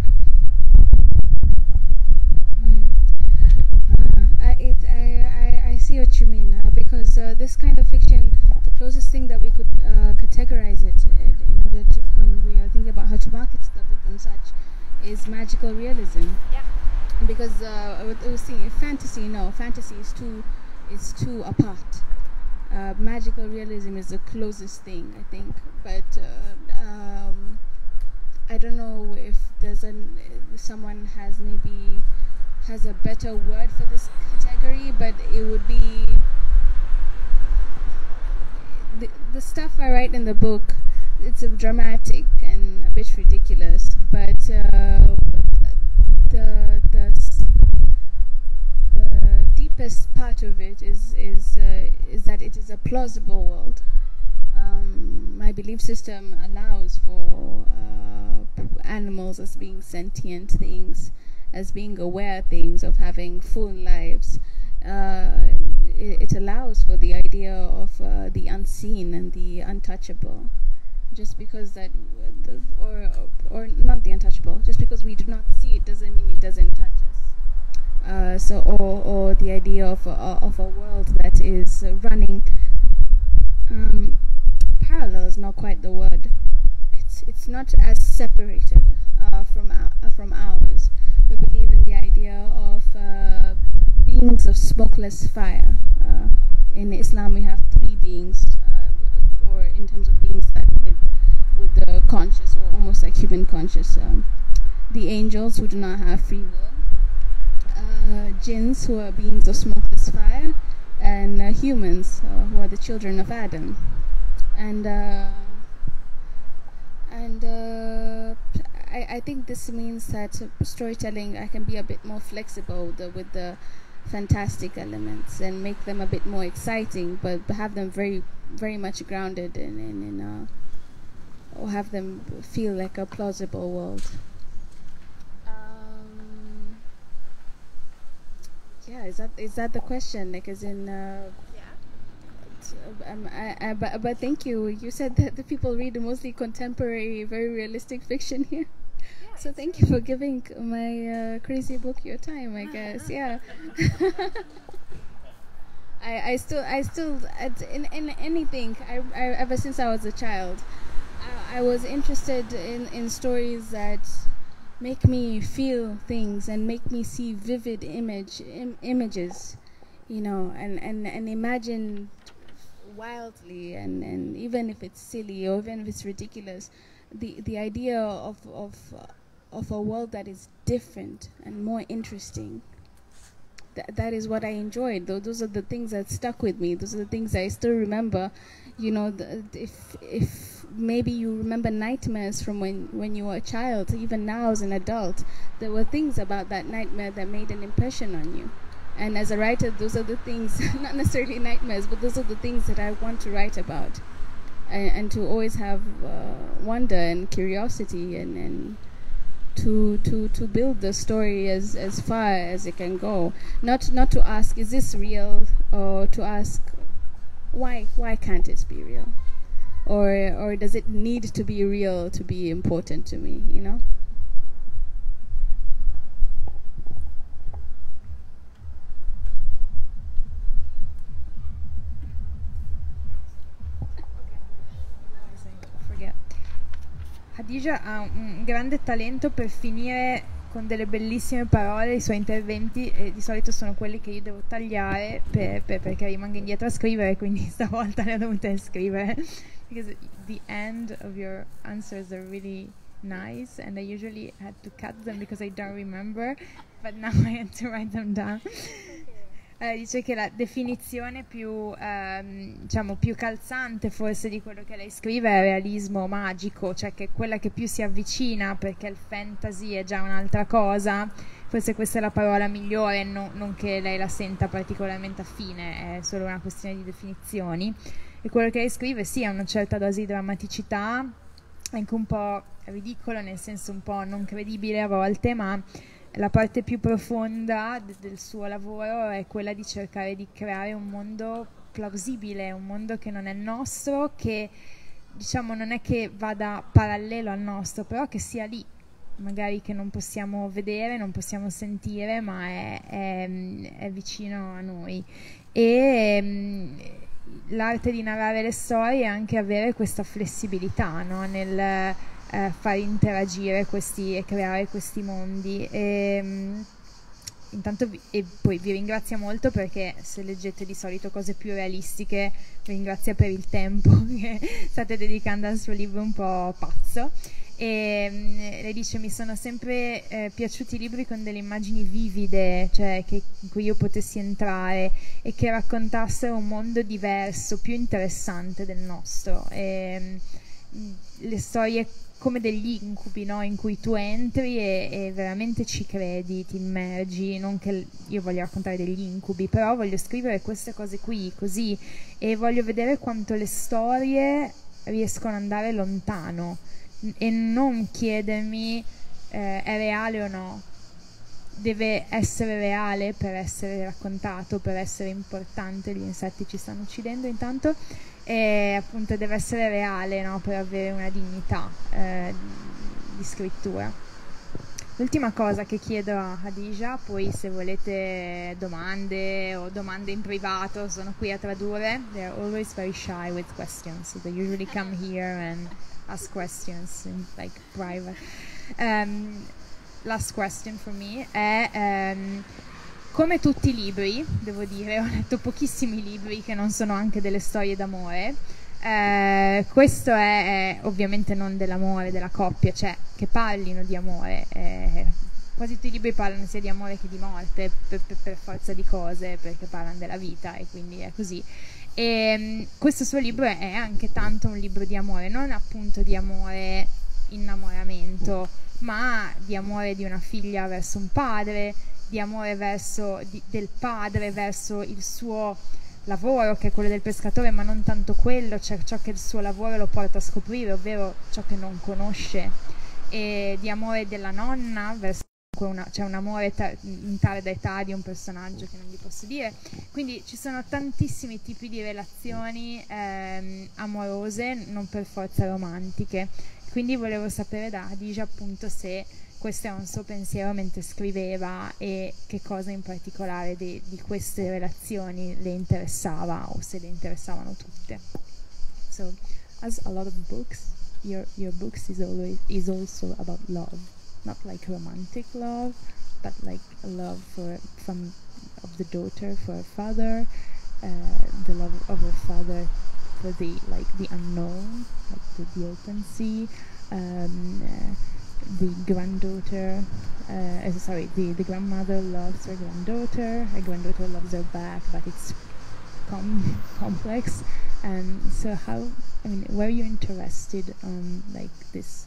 B: I see what you mean, because this kind of fiction, the closest thing that we could categorize it in order to, when we are thinking about how to market the book and such, is magical realism.
A: Yeah.
B: Because we see fantasy, no, fantasy is too apart. Magical realism is the closest thing, I think, but I don't know if there's someone has a better word for this category, but it would be the stuff I write in the book. It's dramatic and a bit ridiculous, but the deepest part of it is that it is a plausible world. My belief system allows for animals as being sentient things, as being aware things, of having full lives. It allows for the idea of the unseen and the untouchable. Just because that, or not the untouchable, just because we do not see it doesn't mean it doesn't touch us. Or the idea of a world that is running parallel is not quite the word. It's not as separated from ours. We believe in the idea of beings of smokeless fire. In Islam, we have three beings, or in terms of beings that with the conscious, or almost like human conscious. The angels, who do not have free will. jinns, who are beings of smokeless fire, and humans, who are the children of Adam. And I think this means that storytelling, I can be a bit more flexible with the fantastic elements and make them a bit more exciting, but have them very, very much grounded in or have them feel like a plausible world. Yeah, is that the question? Like, as in, but thank you. You said that the people read mostly contemporary, very realistic fiction here. Yeah, so thank you for giving my crazy book your time, I guess. Yeah. I still in anything. I ever since I was a child, I was interested in stories that make me feel things and make me see vivid images, you know, and imagine wildly, and even if it's silly or even if it's ridiculous, the idea of a world that is different and more interesting. That is what I enjoyed. Those are the things that stuck with me. Those are the things I still remember. You know, if maybe you remember nightmares from when you were a child, even now as an adult, there were things about that nightmare that made an impression on you. And as a writer, those are the things, not necessarily nightmares, but those are the things that I want to write about. And to always have wonder and curiosity, and to build the story as far as it can go. Not to ask, is this real? Or to ask, why can't it be real? Or does it need to be real to be important to me, you know?
A: Khadija ha un grande talento per finire con delle bellissime parole i suoi interventi, e di solito sono quelli che io devo tagliare perché rimango indietro a scrivere, quindi stavolta le ho dovute scrivere. Because the end of your answers are really nice, and I usually had to cut them because I don't remember, but now I had to write them down. Dice che la definizione più calzante forse di quello che lei scrive è realismo magico, cioè che è quella che più si avvicina, perché il fantasy è già un'altra cosa. Forse questa è la parola migliore, non che lei la senta particolarmente affine, è solo una questione di definizioni. E quello che lei scrive sì ha una certa dose di drammaticità, anche un po' ridicolo, nel senso un po' non credibile a volte, ma la parte più profonda del suo lavoro è quella di cercare di creare un mondo plausibile, un mondo che non è nostro, che diciamo non è che vada parallelo al nostro, però che sia lì, magari che non possiamo vedere, non possiamo sentire, ma è vicino a noi. E l'arte di narrare le storie è anche avere questa flessibilità, no? Nel far interagire questi e creare questi mondi. Intanto e poi vi ringrazio molto, perché se leggete di solito cose più realistiche vi ringrazio per il tempo che state dedicando al suo libro un po' pazzo. E lei dice: mi sono sempre piaciuti i libri con delle immagini vivide, cioè in cui io potessi entrare e che raccontassero un mondo diverso, più interessante del nostro. Le storie come degli incubi, no? In cui tu entri e veramente ci credi, ti immergi. Non che io voglio raccontare degli incubi, però voglio scrivere queste cose qui così, e voglio vedere quanto le storie riescono ad andare lontano e non chiedermi è reale o no. Deve essere reale per essere raccontato, per essere importante. Gli insetti ci stanno uccidendo intanto, e appunto deve essere reale, no? Per avere una dignità di scrittura. L'ultima cosa che chiedo a Khadija, poi se volete domande o domande in privato sono qui a tradurre. They're always very shy with questions, so they usually come here and ask questions in like private. Last question for me è come tutti i libri, devo dire, ho letto pochissimi libri che non sono anche delle storie d'amore. Questo è ovviamente non dell'amore della coppia, cioè che parlino di amore, quasi tutti i libri parlano sia di amore che di morte, per forza di cose, perché parlano della vita e quindi è così. E questo suo libro è anche tanto un libro di amore, non appunto di amore innamoramento, ma di amore di una figlia verso un padre, di amore del padre verso il suo lavoro, che è quello del pescatore, ma non tanto quello, cioè ciò che il suo lavoro lo porta a scoprire, ovvero ciò che non conosce, e di amore della nonna verso c'è un amore in tale da età di un personaggio che non vi posso dire. Quindi ci sono tantissimi tipi di relazioni amorose, non per forza romantiche. Quindi volevo sapere da Khadija appunto se questo è un suo pensiero mentre scriveva e che cosa in particolare di queste relazioni le interessava o se le interessavano tutte. So, as a lot of books, your books is also about love. Not like romantic love, but like a love of the daughter for her father, the love of her father for the unknown, like the open sea, the granddaughter, the grandmother loves her granddaughter loves her back, but it's complex. So were you interested on like this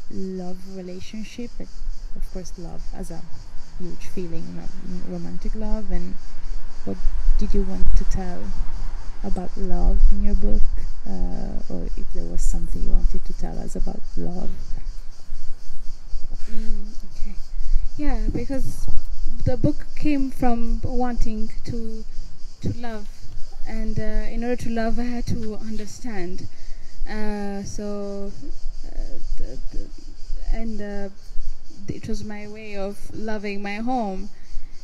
A: love relationship, but of course love as a huge feeling, not romantic love, and what did you want to tell about love in your book, or if there was something you wanted to tell us about love?
B: Okay. Yeah, because the book came from wanting to love, and in order to love I had to understand, it was my way of loving my home.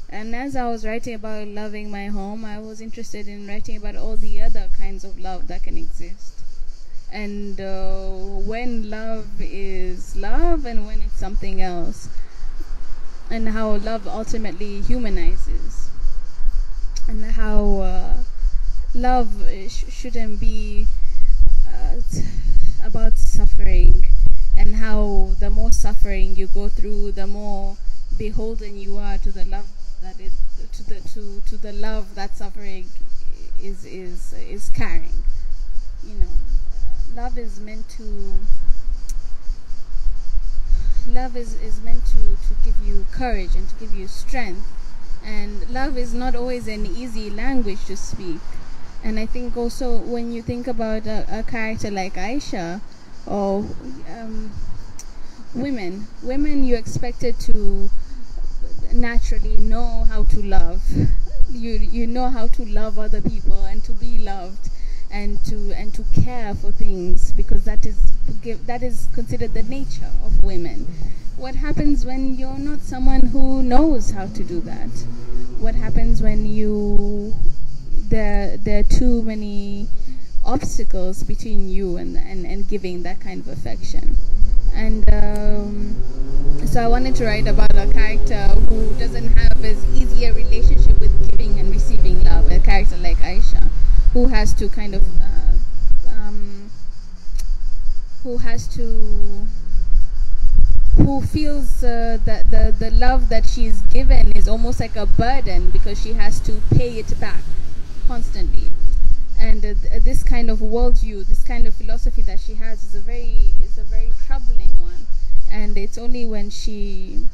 B: And as I was writing about loving my home, I was interested in writing about all the other kinds of love that can exist. And when love is love and when it's something else. And how love ultimately humanizes. And how love shouldn't be about suffering. And how the more suffering you go through, the more beholden you are to the love to the love that suffering is carrying. You know, love is meant to give you courage and to give you strength. And love is not always an easy language to speak. And I think also when you think about a character like Aisha, or women you're expected to naturally know how to love. You know how to love other people and to be loved and to care for things, because that is considered the nature of women. What happens when you're not someone who knows how to do that? What happens when there are too many obstacles between you and giving that kind of affection? And so I wanted to write about a character who doesn't have as easy a relationship with giving and receiving love, a character like Aisha, who has to kind of who feels that the love that she's given is almost like a burden, because she has to pay it back constantly. And this kind of worldview, this kind of philosophy that she has is a very troubling one. And it's only when she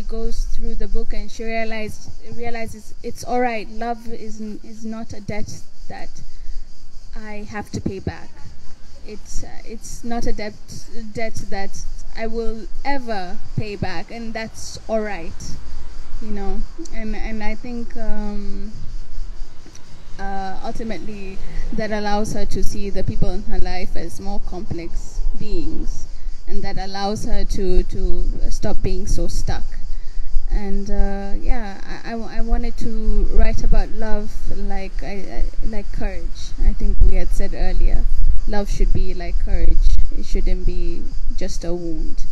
B: goes through the book and she realizes it's all right. Love is not a debt that I have to pay back. It's not a debt that I will ever pay back, and that's all right. You know, and I think. Ultimately, that allows her to see the people in her life as more complex beings, and that allows her to stop being so stuck. And I wanted to write about love like courage. I think we had said earlier, love should be like courage. It shouldn't be just a wound.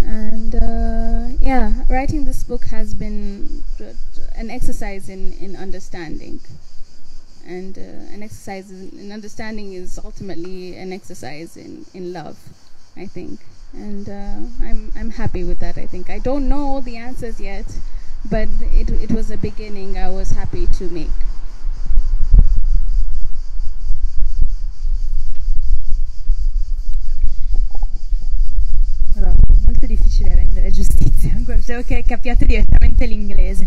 B: And writing this book has been an exercise in understanding. And an exercise in understanding is ultimately an exercise in love, I think. and I'm happy with that. I think I don't know all the answers yet, but it was a beginning I was happy to make.
A: Allora, è molto difficile rendere giustizia, spero che capiate direttamente l'inglese.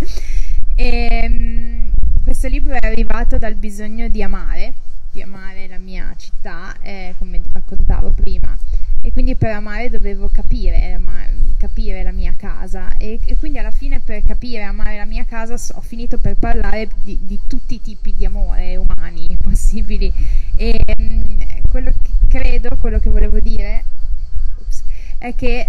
A: Questo libro è arrivato dal bisogno di amare la mia città, come raccontavo prima, e quindi per amare dovevo capire la mia casa, e quindi alla fine, per capire e amare la mia casa, ho finito per parlare di tutti i tipi di amore umani possibili, e quello che volevo dire è che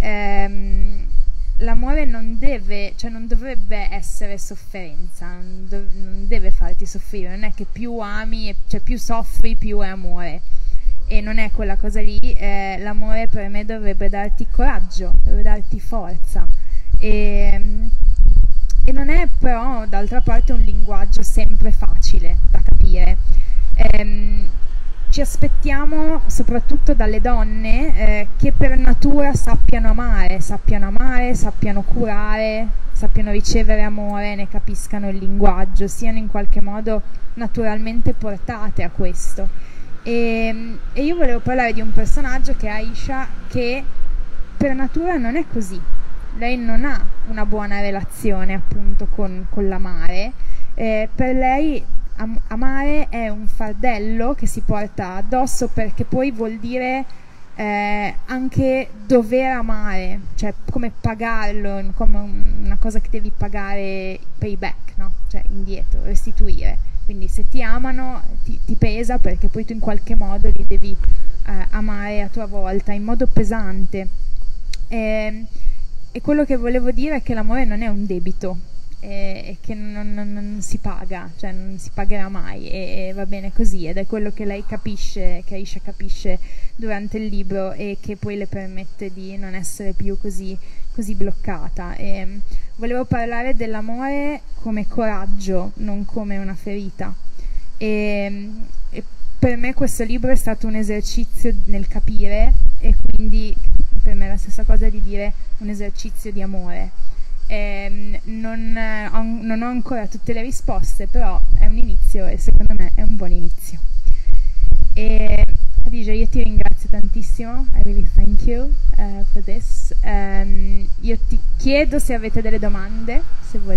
A: l'amore non dovrebbe essere sofferenza, non deve farti soffrire, non è che più ami, cioè più soffri più è amore, e non è quella cosa lì. L'amore per me dovrebbe darti coraggio, dovrebbe darti forza, e non è però d'altra parte un linguaggio sempre facile da capire. Ci aspettiamo soprattutto dalle donne che per natura sappiano amare, sappiano curare, sappiano ricevere amore, ne capiscano il linguaggio, siano in qualche modo naturalmente portate a questo. E io volevo parlare di un personaggio che è Aisha, che per natura non è così. Lei non ha una buona relazione appunto con l'amare. Per lei amare è un fardello che si porta addosso, perché poi vuol dire anche dover amare, cioè come pagarlo, come una cosa che devi pagare payback, no? Cioè indietro, restituire. Quindi se ti amano ti pesa, perché poi tu in qualche modo li devi amare a tua volta, in modo pesante. E quello che volevo dire è che l'amore non è un debito, e che non si paga, cioè non si pagherà mai, e va bene così, ed è quello che lei capisce, che Aisha capisce durante il libro, e che poi le permette di non essere più così bloccata. E volevo parlare dell'amore come coraggio, non come una ferita, e per me questo libro è stato un esercizio nel capire, e quindi per me è la stessa cosa di dire un esercizio di amore. Non ho ancora tutte le risposte, però è un inizio, e secondo me è un buon inizio. E Khadija, io ti ringrazio tantissimo, I really thank you for this. Io ti chiedo se avete delle domande, se volete.